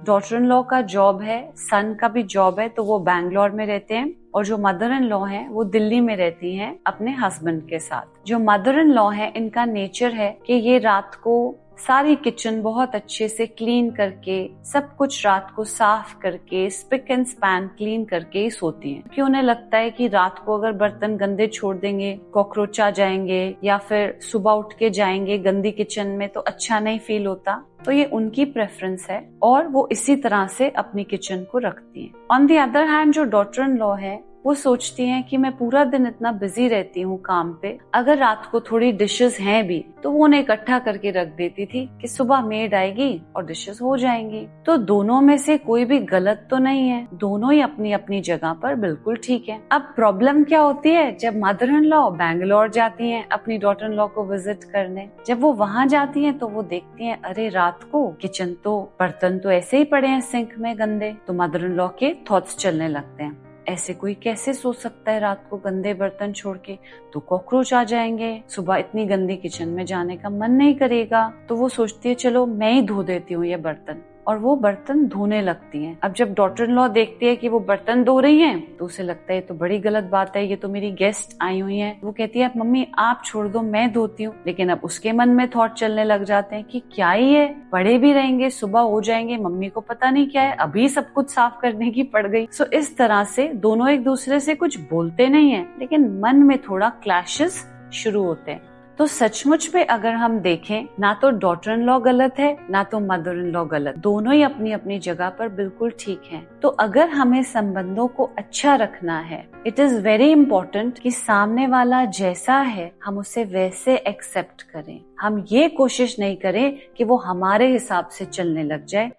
Daughter in law का job है, सन का भी जॉब है, तो वो बैंगलोर में रहते हैं और जो मदर इन लॉ है वो दिल्ली में रहती हैं अपने हस्बैंड के साथ। जो मदर इन लॉ है इनका नेचर है कि ये रात को सारी किचन बहुत अच्छे से क्लीन करके, सब कुछ रात को साफ करके, स्पिक एंड स्पैन क्लीन करके ही सोती हैं, क्योंकि उन्हें लगता है कि रात को अगर बर्तन गंदे छोड़ देंगे, कॉकरोच आ जाएंगे या फिर सुबह उठ के जाएंगे गंदी किचन में तो अच्छा नहीं फील होता। तो ये उनकी प्रेफरेंस है और वो इसी तरह से अपनी किचन को रखती हैं। ऑन द अदर हैंड जो डॉटर इन लॉ है वो सोचती हैं कि मैं पूरा दिन इतना बिजी रहती हूँ काम पे, अगर रात को थोड़ी डिशेस हैं भी तो वो उन्हें इकट्ठा करके रख देती थी कि सुबह मेड आएगी और डिशेस हो जाएंगी। तो दोनों में से कोई भी गलत तो नहीं है, दोनों ही अपनी अपनी जगह पर बिल्कुल ठीक है। अब प्रॉब्लम क्या होती है, जब मदर इन लॉ बैंगलोर जाती हैं अपनी डॉटर इन लॉ को विजिट करने, जब वो वहां जाती हैं तो वो देखती हैं अरे रात को किचन तो बर्तन तो ऐसे ही पड़े हैं सिंक में गंदे। तो मदर इन लॉ के थॉट्स चलने लगते हैं, ऐसे कोई कैसे सो सकता है रात को गंदे बर्तन छोड़ के, तो कॉकरोच आ जाएंगे, सुबह इतनी गंदी किचन में जाने का मन नहीं करेगा। तो वो सोचती है चलो मैं ही धो देती हूँ ये बर्तन, और वो बर्तन धोने लगती हैं। अब जब डॉटर इन लॉ देखती है कि वो बर्तन धो रही हैं तो उसे लगता है ये तो बड़ी गलत बात है, ये तो मेरी गेस्ट आई हुई हैं। वो कहती है मम्मी आप छोड़ दो मैं धोती हूँ। लेकिन अब उसके मन में थॉट चलने लग जाते हैं कि क्या ही है, पड़े भी रहेंगे, सुबह हो जाएंगे, मम्मी को पता नहीं क्या है, अभी सब कुछ साफ करने की पड़ गई। सो इस तरह से दोनों एक दूसरे से कुछ बोलते नहीं है, लेकिन मन में थोड़ा क्लैशेस शुरू होते हैं। तो सचमुच में अगर हम देखें, ना तो डॉटर इन लॉ गलत है ना तो मदर इन लॉ गलत, दोनों ही अपनी अपनी जगह पर बिल्कुल ठीक हैं। तो अगर हमें संबंधों को अच्छा रखना है, इट इज वेरी इम्पोर्टेंट कि सामने वाला जैसा है हम उसे वैसे एक्सेप्ट करें। हम ये कोशिश नहीं करें कि वो हमारे हिसाब से चलने लग जाए।